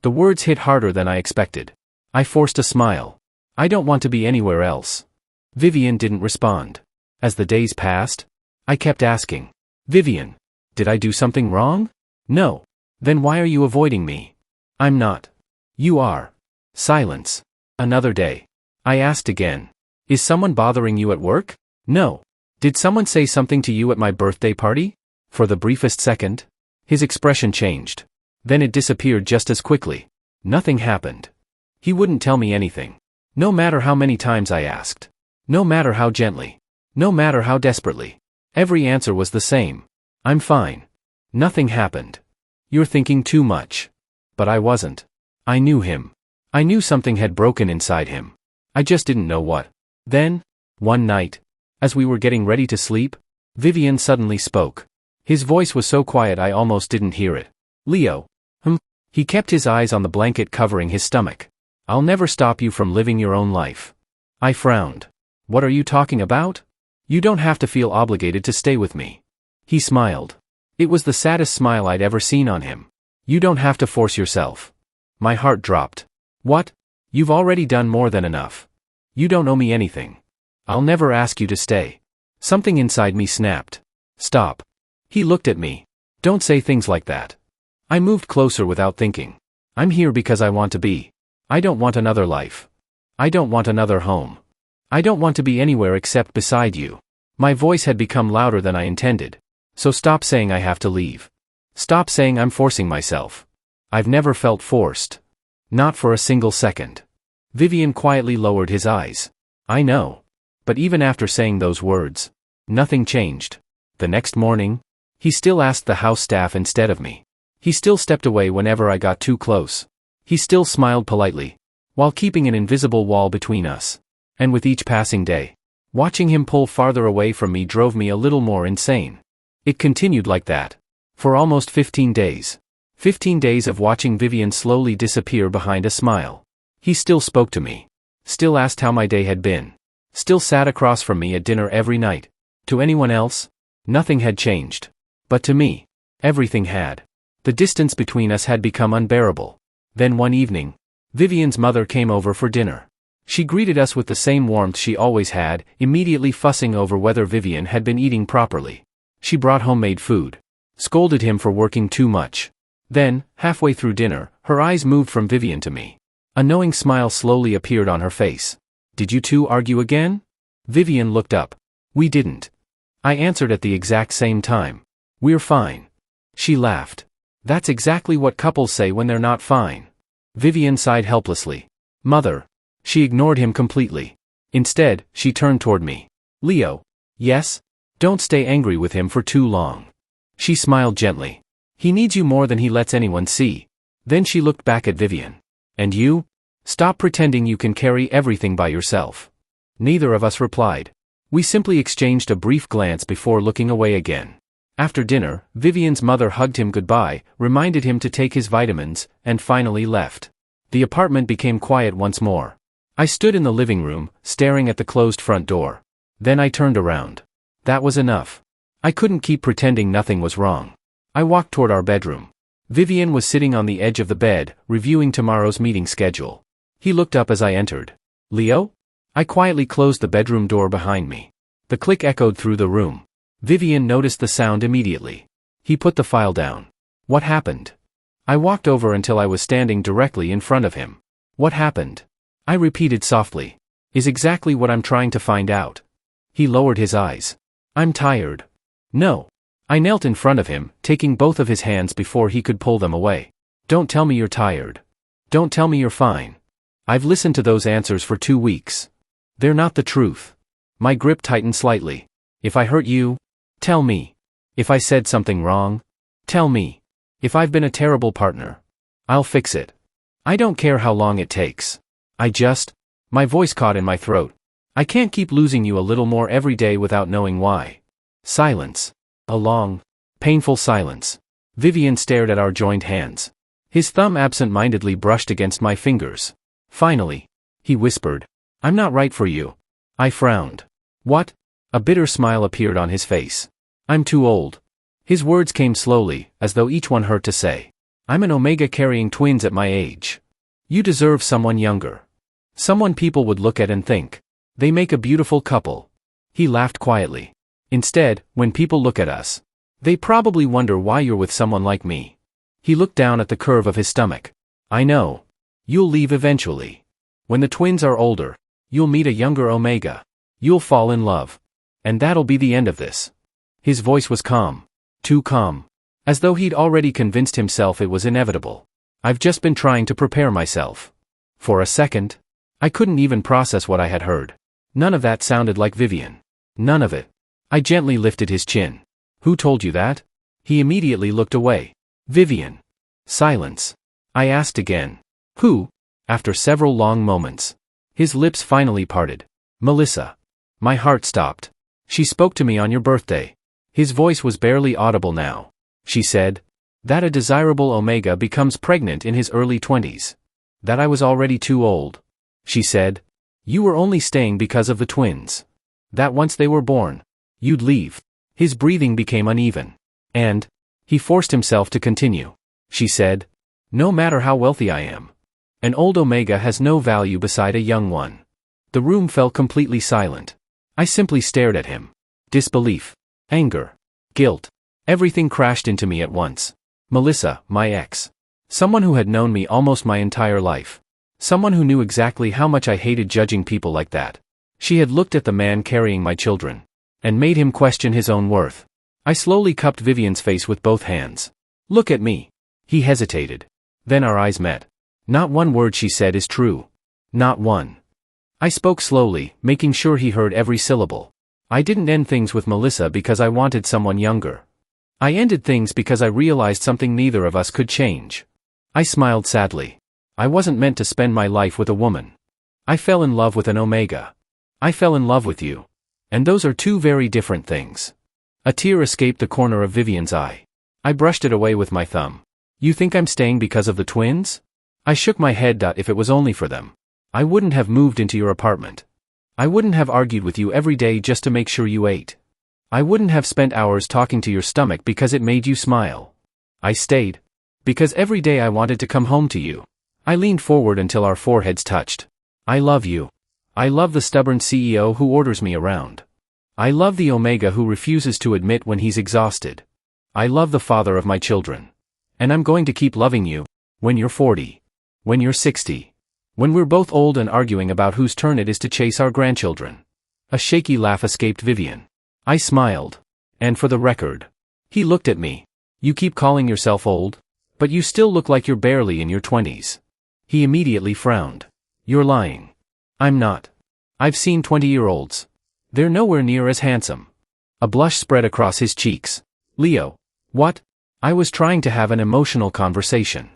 The words hit harder than I expected. I forced a smile. "I don't want to be anywhere else." Vivian didn't respond. As the days passed, I kept asking, "Vivian, did I do something wrong?" "No." "Then why are you avoiding me?" "I'm not." "You are." Silence. Another day. I asked again. "Is someone bothering you at work?" "No." "Did someone say something to you at my birthday party?" For the briefest second, his expression changed. Then it disappeared just as quickly. Nothing happened. He wouldn't tell me anything. No matter how many times I asked. No matter how gently. No matter how desperately. Every answer was the same. "I'm fine." Nothing happened. "You're thinking too much." But I wasn't. I knew him. I knew something had broken inside him. I just didn't know what. Then, one night, as we were getting ready to sleep, Vivian suddenly spoke. His voice was so quiet I almost didn't hear it. "Leo." He kept his eyes on the blanket covering his stomach. "I'll never stop you from living your own life." I frowned. "What are you talking about?" "You don't have to feel obligated to stay with me." He smiled. It was the saddest smile I'd ever seen on him. "You don't have to force yourself." My heart dropped. "What? You've already done more than enough. You don't owe me anything. I'll never ask you to stay." Something inside me snapped. "Stop." He looked at me. "Don't say things like that." I moved closer without thinking. "I'm here because I want to be." I don't want another life. I don't want another home. I don't want to be anywhere except beside you. My voice had become louder than I intended. So stop saying I have to leave. Stop saying I'm forcing myself. I've never felt forced. Not for a single second. Vivian quietly lowered his eyes. I know. But even after saying those words, nothing changed. The next morning, he still asked the house staff instead of me. He still stepped away whenever I got too close. He still smiled politely, while keeping an invisible wall between us. And with each passing day, watching him pull farther away from me drove me a little more insane. It continued like that. For almost 15 days. 15 days of watching Vivian slowly disappear behind a smile. He still spoke to me. Still asked how my day had been. Still sat across from me at dinner every night. To anyone else, nothing had changed. But to me, everything had. The distance between us had become unbearable. Then one evening, Vivian's mother came over for dinner. She greeted us with the same warmth she always had, immediately fussing over whether Vivian had been eating properly. She brought homemade food. Scolded him for working too much. Then, halfway through dinner, her eyes moved from Vivian to me. A knowing smile slowly appeared on her face. Did you two argue again? Vivian looked up. We didn't. I answered at the exact same time. We're fine. She laughed. That's exactly what couples say when they're not fine. Vivian sighed helplessly. Mother. She ignored him completely. Instead, she turned toward me. Leo. Yes? Don't stay angry with him for too long. She smiled gently. He needs you more than he lets anyone see. Then she looked back at Vivian. And you? Stop pretending you can carry everything by yourself. Neither of us replied. We simply exchanged a brief glance before looking away again. After dinner, Vivian's mother hugged him goodbye, reminded him to take his vitamins, and finally left. The apartment became quiet once more. I stood in the living room, staring at the closed front door. Then I turned around. That was enough. I couldn't keep pretending nothing was wrong. I walked toward our bedroom. Vivian was sitting on the edge of the bed, reviewing tomorrow's meeting schedule. He looked up as I entered. Leo? I quietly closed the bedroom door behind me. The click echoed through the room. Vivian noticed the sound immediately. He put the file down. What happened? I walked over until I was standing directly in front of him. What happened? I repeated softly. Is exactly what I'm trying to find out. He lowered his eyes. I'm tired. No. I knelt in front of him, taking both of his hands before he could pull them away. Don't tell me you're tired. Don't tell me you're fine. I've listened to those answers for 2 weeks. They're not the truth. My grip tightened slightly. If I hurt you, tell me. If I said something wrong, tell me. If I've been a terrible partner, I'll fix it. I don't care how long it takes. My voice caught in my throat. I can't keep losing you a little more every day without knowing why. Silence. A long, painful silence. Vivian stared at our joined hands. His thumb absent-mindedly brushed against my fingers. Finally, he whispered, I'm not right for you. I frowned. What? A bitter smile appeared on his face. I'm too old. His words came slowly, as though each one hurt to say. I'm an Omega carrying twins at my age. You deserve someone younger. Someone people would look at and think, they make a beautiful couple. He laughed quietly. Instead, when people look at us, they probably wonder why you're with someone like me. He looked down at the curve of his stomach. I know. You'll leave eventually. When the twins are older, you'll meet a younger Omega. You'll fall in love. And that'll be the end of this. His voice was calm. Too calm. As though he'd already convinced himself it was inevitable. I've just been trying to prepare myself. For a second, I couldn't even process what I had heard. None of that sounded like Vivian. None of it. I gently lifted his chin. Who told you that? He immediately looked away. Vivian. Silence. I asked again. Who? After several long moments. His lips finally parted. Melissa. My heart stopped. She spoke to me on your birthday. His voice was barely audible now. She said, that a desirable Omega becomes pregnant in his early 20s. That I was already too old. She said, you were only staying because of the twins. That once they were born, you'd leave. His breathing became uneven. And, he forced himself to continue. She said, no matter how wealthy I am, an old Omega has no value beside a young one. The room fell completely silent. I simply stared at him. Disbelief, anger, guilt, everything crashed into me at once. Melissa, my ex. Someone who had known me almost my entire life. Someone who knew exactly how much I hated judging people like that. She had looked at the man carrying my children and made him question his own worth. I slowly cupped Vivian's face with both hands. "Look at me." He hesitated. Then our eyes met. Not one word she said is true. Not one. I spoke slowly, making sure he heard every syllable. I didn't end things with Melissa because I wanted someone younger. I ended things because I realized something neither of us could change. I smiled sadly. I wasn't meant to spend my life with a woman. I fell in love with an Omega. I fell in love with you. And those are two very different things. A tear escaped the corner of Vivian's eye. I brushed it away with my thumb. "You think I'm staying because of the twins?" I shook my head. If it was only for them, I wouldn't have moved into your apartment. I wouldn't have argued with you every day just to make sure you ate. I wouldn't have spent hours talking to your stomach because it made you smile. I stayed because every day I wanted to come home to you. I leaned forward until our foreheads touched. I love you. I love the stubborn CEO who orders me around. I love the Omega who refuses to admit when he's exhausted. I love the father of my children. And I'm going to keep loving you. When you're 40. When you're 60. When we're both old and arguing about whose turn it is to chase our grandchildren. A shaky laugh escaped Vivian. I smiled. And for the record. He looked at me. "You keep calling yourself old? But you still look like you're barely in your 20s. He immediately frowned. "You're lying." "I'm not. I've seen 20-year-olds. They're nowhere near as handsome." A blush spread across his cheeks. "Leo." "What?" I was trying to have an emotional conversation.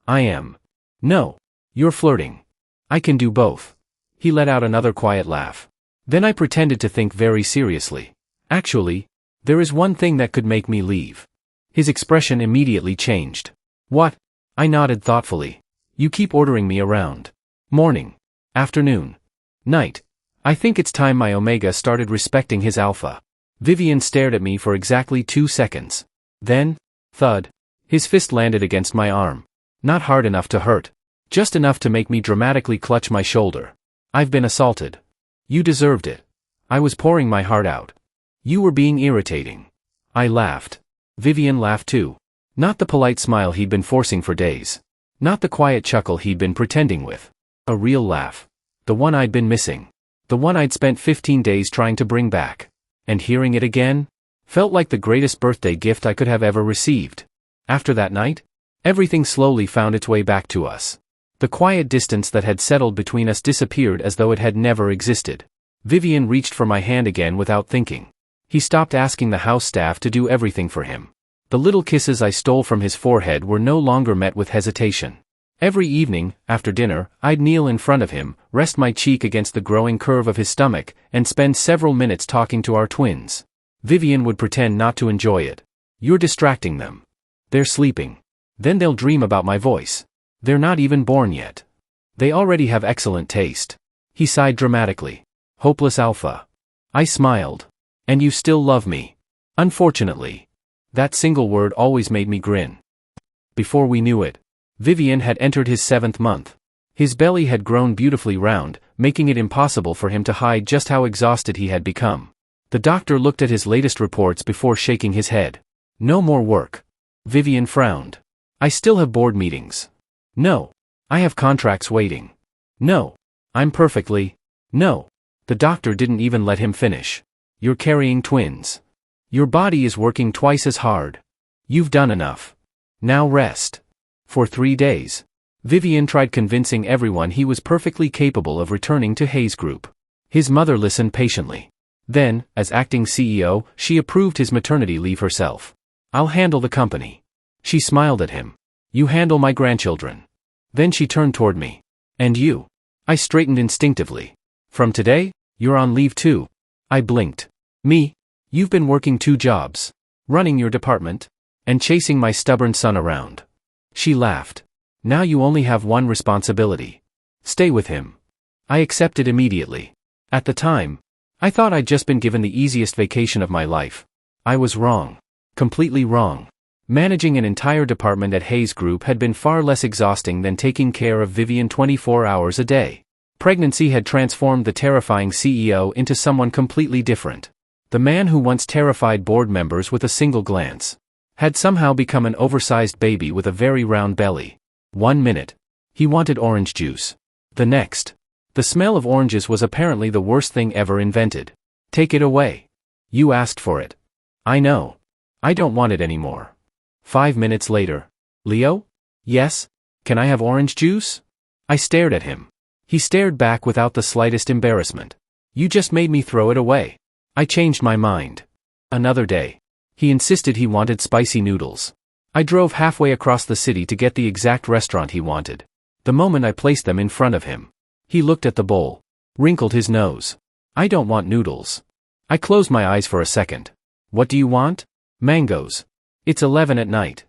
"I am." "No. You're flirting." "I can do both." He let out another quiet laugh. Then I pretended to think very seriously. "Actually, there is one thing that could make me leave." His expression immediately changed. "What?" I nodded thoughtfully. "You keep ordering me around. Morning. Afternoon. Night. I think it's time my Omega started respecting his alpha." Vivian stared at me for exactly 2 seconds. Then, thud. His fist landed against my arm. Not hard enough to hurt. Just enough to make me dramatically clutch my shoulder. "I've been assaulted. You deserved it." I was pouring my heart out. "You were being irritating." I laughed. Vivian laughed too. Not the polite smile he'd been forcing for days. Not the quiet chuckle he'd been pretending with. A real laugh. The one I'd been missing. The one I'd spent 15 days trying to bring back. And hearing it again felt like the greatest birthday gift I could have ever received. After that night, everything slowly found its way back to us. The quiet distance that had settled between us disappeared as though it had never existed. Vivian reached for my hand again without thinking. He stopped asking the house staff to do everything for him. The little kisses I stole from his forehead were no longer met with hesitation. Every evening, after dinner, I'd kneel in front of him, rest my cheek against the growing curve of his stomach, and spend several minutes talking to our twins. Vivian would pretend not to enjoy it. "You're distracting them. They're sleeping. Then they'll dream about my voice. They're not even born yet. They already have excellent taste." He sighed dramatically. "Hopeless alpha." I smiled. "And you still love me." "Unfortunately." That single word always made me grin. Before we knew it, Vivian had entered his 7th month. His belly had grown beautifully round, making it impossible for him to hide just how exhausted he had become. The doctor looked at his latest reports before shaking his head. "No more work." Vivian frowned. "I still have board meetings." "No. I have contracts waiting." "No. I'm perfectly." "No." The doctor didn't even let him finish. "You're carrying twins. Your body is working twice as hard. You've done enough. Now rest." For 3 days, Vivian tried convincing everyone he was perfectly capable of returning to Hayes Group. His mother listened patiently. Then, as acting CEO, she approved his maternity leave herself. "I'll handle the company." She smiled at him. "You handle my grandchildren." Then she turned toward me. "And you?" I straightened instinctively. "From today, you're on leave too." I blinked. "Me? You've been working 2 jobs. Running your department. And chasing my stubborn son around." She laughed. "Now you only have one responsibility. Stay with him." I accepted immediately. At the time, I thought I'd just been given the easiest vacation of my life. I was wrong. Completely wrong. Managing an entire department at Hayes Group had been far less exhausting than taking care of Vivian 24 hours a day. Pregnancy had transformed the terrifying CEO into someone completely different. The man who once terrified board members with a single glance had somehow become an oversized baby with a very round belly. 1 minute. He wanted orange juice. The next. The smell of oranges was apparently the worst thing ever invented. Take it away. You asked for it. I know. I don't want it anymore. 5 minutes later. Leo? Yes? Can I have orange juice? I stared at him. He stared back without the slightest embarrassment. You just made me throw it away. I changed my mind. Another day. He insisted he wanted spicy noodles. I drove halfway across the city to get the exact restaurant he wanted. The moment I placed them in front of him, he looked at the bowl, wrinkled his nose. I don't want noodles. I closed my eyes for a second. What do you want? Mangoes. It's 11 at night.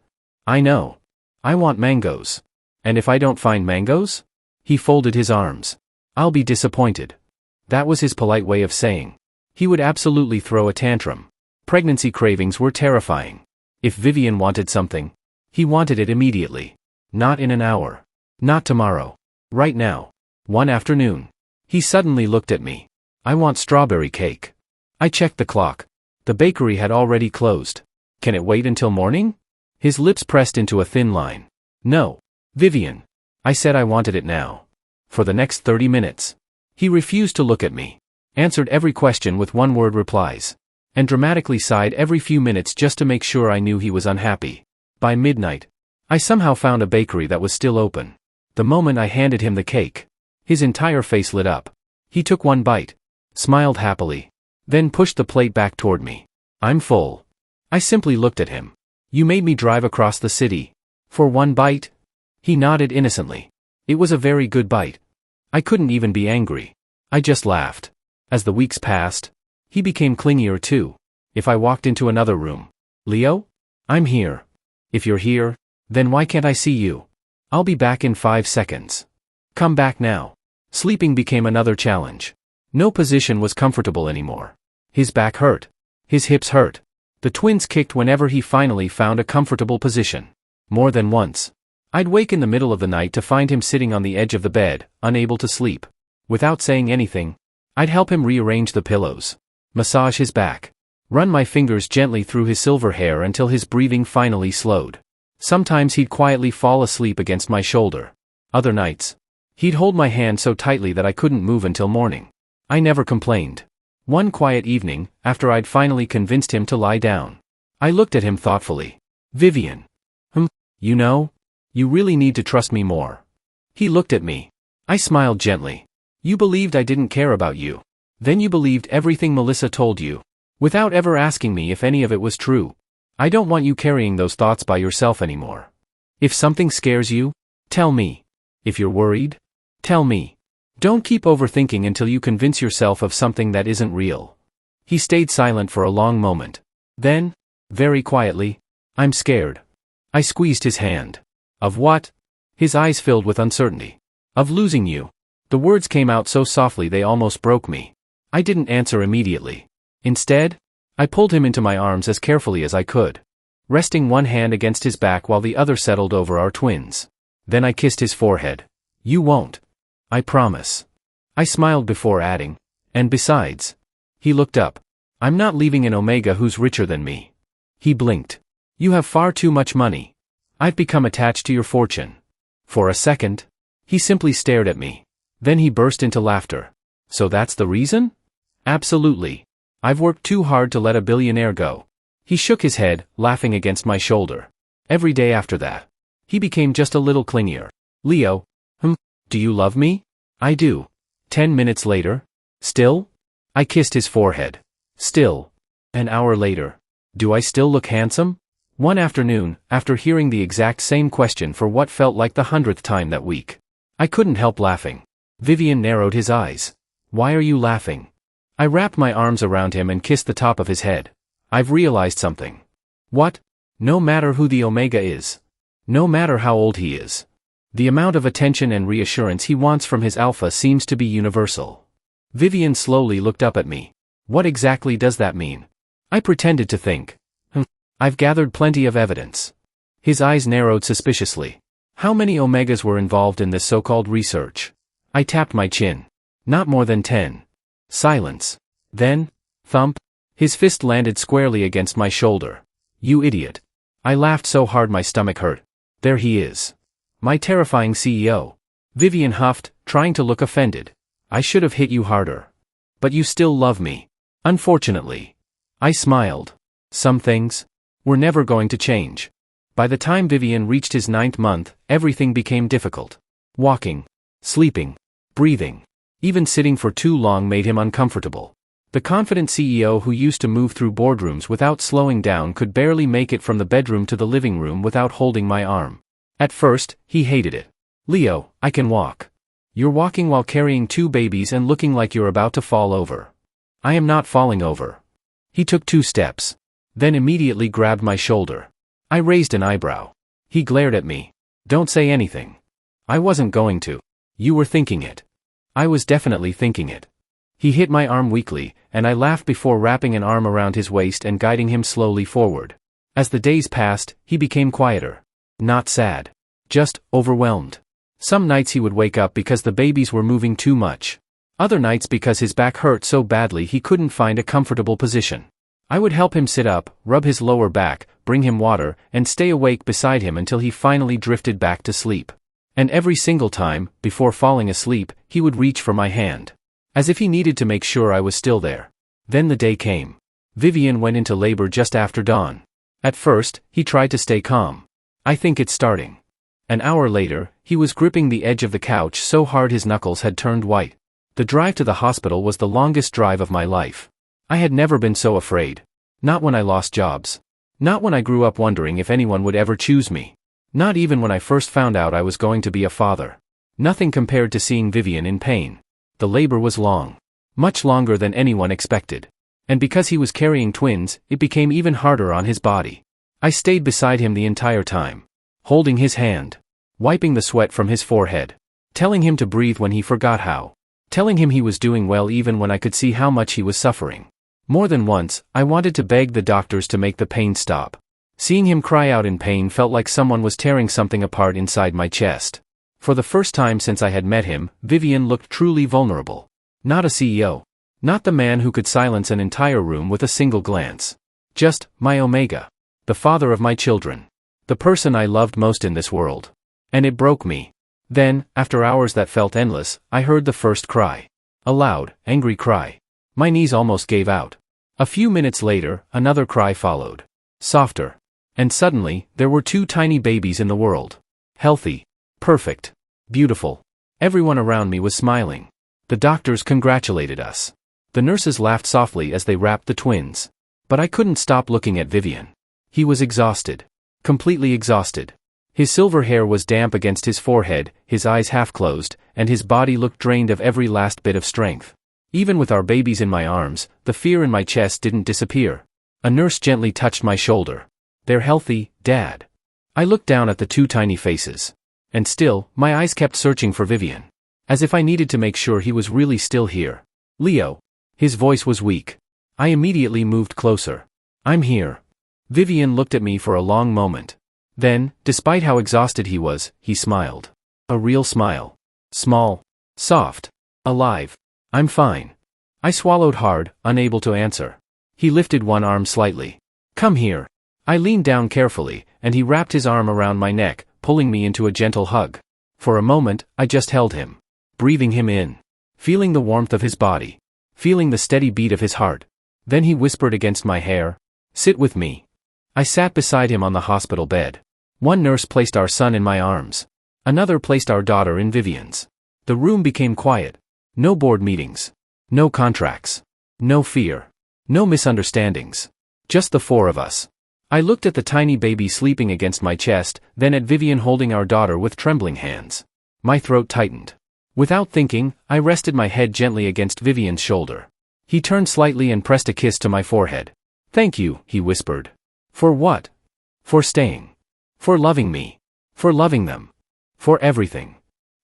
I know. I want mangoes. And if I don't find mangoes? He folded his arms. I'll be disappointed. That was his polite way of saying he would absolutely throw a tantrum. Pregnancy cravings were terrifying. If Vivian wanted something, he wanted it immediately. Not in an hour. Not tomorrow. Right now. One afternoon. He suddenly looked at me. I want strawberry cake. I checked the clock. The bakery had already closed. Can it wait until morning? His lips pressed into a thin line. No. Vivian. I said I wanted it now. For the next 30 minutes. He refused to look at me. Answered every question with one-word replies. And dramatically sighed every few minutes just to make sure I knew he was unhappy. By midnight, I somehow found a bakery that was still open. The moment I handed him the cake, his entire face lit up. He took one bite, smiled happily, then pushed the plate back toward me. I'm full. I simply looked at him. You made me drive across the city. For one bite? He nodded innocently. It was a very good bite. I couldn't even be angry. I just laughed. As the weeks passed, he became clingier too. If I walked into another room, Leo? I'm here. If you're here, then why can't I see you? I'll be back in 5 seconds. Come back now. Sleeping became another challenge. No position was comfortable anymore. His back hurt. His hips hurt. The twins kicked whenever he finally found a comfortable position. More than once. I'd wake in the middle of the night to find him sitting on the edge of the bed, unable to sleep. Without saying anything, I'd help him rearrange the pillows, massage his back, run my fingers gently through his silver hair until his breathing finally slowed. Sometimes he'd quietly fall asleep against my shoulder. Other nights, he'd hold my hand so tightly that I couldn't move until morning. I never complained. One quiet evening, after I'd finally convinced him to lie down, I looked at him thoughtfully. Vivian. You know, you really need to trust me more. He looked at me. I smiled gently. You believed I didn't care about you. Then you believed everything Melissa told you, without ever asking me if any of it was true. I don't want you carrying those thoughts by yourself anymore. If something scares you, tell me. If you're worried, tell me. Don't keep overthinking until you convince yourself of something that isn't real. He stayed silent for a long moment. Then, very quietly, I'm scared. I squeezed his hand. Of what? His eyes filled with uncertainty. Of losing you. The words came out so softly they almost broke me. I didn't answer immediately. Instead, I pulled him into my arms as carefully as I could, resting one hand against his back while the other settled over our twins. Then I kissed his forehead. You won't. I promise. I smiled before adding, and besides. He looked up. I'm not leaving an Omega who's richer than me. He blinked. You have far too much money. I've become attached to your fortune. For a second, he simply stared at me. Then he burst into laughter. So that's the reason? Absolutely. I've worked too hard to let a billionaire go. He shook his head, laughing against my shoulder. Every day after that, he became just a little clingier. Leo, do you love me? I do. 10 minutes later. Still? I kissed his forehead. Still. An hour later. Do I still look handsome? One afternoon, after hearing the exact same question for what felt like the 100th time that week, I couldn't help laughing. Vivian narrowed his eyes. Why are you laughing? I wrapped my arms around him and kissed the top of his head. I've realized something. What? No matter who the Omega is. No matter how old he is. The amount of attention and reassurance he wants from his alpha seems to be universal. Vivian slowly looked up at me. What exactly does that mean? I pretended to think. I've gathered plenty of evidence. His eyes narrowed suspiciously. How many Omegas were involved in this so-called research? I tapped my chin. Not more than 10. Silence. Then, thump. His fist landed squarely against my shoulder. You idiot. I laughed so hard my stomach hurt. There he is. My terrifying CEO. Vivian huffed, trying to look offended. I should have hit you harder. But you still love me. Unfortunately. I smiled. Some things were never going to change. By the time Vivian reached his 9th month, everything became difficult. Walking, sleeping, breathing. Even sitting for too long made him uncomfortable. The confident CEO who used to move through boardrooms without slowing down could barely make it from the bedroom to the living room without holding my arm. At first, he hated it. Leo, I can walk. You're walking while carrying 2 babies and looking like you're about to fall over. I am not falling over. He took 2 steps. Then immediately grabbed my shoulder. I raised an eyebrow. He glared at me. Don't say anything. I wasn't going to. You were thinking it. I was definitely thinking it. He hit my arm weakly, and I laughed before wrapping an arm around his waist and guiding him slowly forward. As the days passed, he became quieter. Not sad. Just overwhelmed. Some nights he would wake up because the babies were moving too much. Other nights because his back hurt so badly he couldn't find a comfortable position. I would help him sit up, rub his lower back, bring him water, and stay awake beside him until he finally drifted back to sleep. And every single time, before falling asleep, he would reach for my hand. As if he needed to make sure I was still there. Then the day came. Vivian went into labor just after dawn. At first, he tried to stay calm. I think it's starting. An hour later, he was gripping the edge of the couch so hard his knuckles had turned white. The drive to the hospital was the longest drive of my life. I had never been so afraid. Not when I lost jobs. Not when I grew up wondering if anyone would ever choose me. Not even when I first found out I was going to be a father. Nothing compared to seeing Vivian in pain. The labor was long. Much longer than anyone expected. And because he was carrying twins, it became even harder on his body. I stayed beside him the entire time. Holding his hand. Wiping the sweat from his forehead. Telling him to breathe when he forgot how. Telling him he was doing well even when I could see how much he was suffering. More than once, I wanted to beg the doctors to make the pain stop. Seeing him cry out in pain felt like someone was tearing something apart inside my chest. For the first time since I had met him, Vivian looked truly vulnerable. Not a CEO. Not the man who could silence an entire room with a single glance. Just, my Omega. The father of my children. The person I loved most in this world. And it broke me. Then, after hours that felt endless, I heard the first cry. A loud, angry cry. My knees almost gave out. A few minutes later, another cry followed. Softer. And suddenly, there were 2 tiny babies in the world. Healthy. Perfect. Beautiful. Everyone around me was smiling. The doctors congratulated us. The nurses laughed softly as they wrapped the twins. But I couldn't stop looking at Vivian. He was exhausted. Completely exhausted. His silver hair was damp against his forehead, his eyes half closed, and his body looked drained of every last bit of strength. Even with our babies in my arms, the fear in my chest didn't disappear. A nurse gently touched my shoulder. They're healthy, Dad. I looked down at the 2 tiny faces. And still, my eyes kept searching for Vivian. As if I needed to make sure he was really still here. Leo. His voice was weak. I immediately moved closer. I'm here. Vivian looked at me for a long moment. Then, despite how exhausted he was, he smiled. A real smile. Small. Soft. Alive. I'm fine. I swallowed hard, unable to answer. He lifted one arm slightly. Come here. I leaned down carefully, and he wrapped his arm around my neck, pulling me into a gentle hug. For a moment, I just held him. Breathing him in. Feeling the warmth of his body. Feeling the steady beat of his heart. Then he whispered against my hair. Sit with me. I sat beside him on the hospital bed. One nurse placed our son in my arms. Another placed our daughter in Vivian's. The room became quiet. No board meetings. No contracts. No fear. No misunderstandings. Just the 4 of us. I looked at the tiny baby sleeping against my chest, then at Vivian holding our daughter with trembling hands. My throat tightened. Without thinking, I rested my head gently against Vivian's shoulder. He turned slightly and pressed a kiss to my forehead. Thank you, he whispered. For what? For staying. For loving me. For loving them. For everything.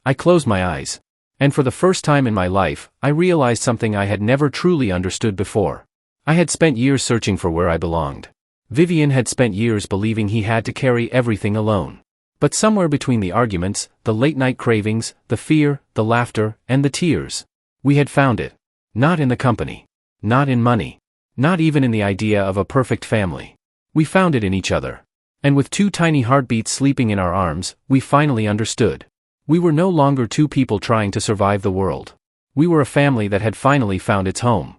I closed my eyes. And for the first time in my life, I realized something I had never truly understood before. I had spent years searching for where I belonged. Vivian had spent years believing he had to carry everything alone. But somewhere between the arguments, the late-night cravings, the fear, the laughter, and the tears, we had found it. Not in the company. Not in money. Not even in the idea of a perfect family. We found it in each other. And with 2 tiny heartbeats sleeping in our arms, we finally understood. We were no longer two people trying to survive the world. We were a family that had finally found its home.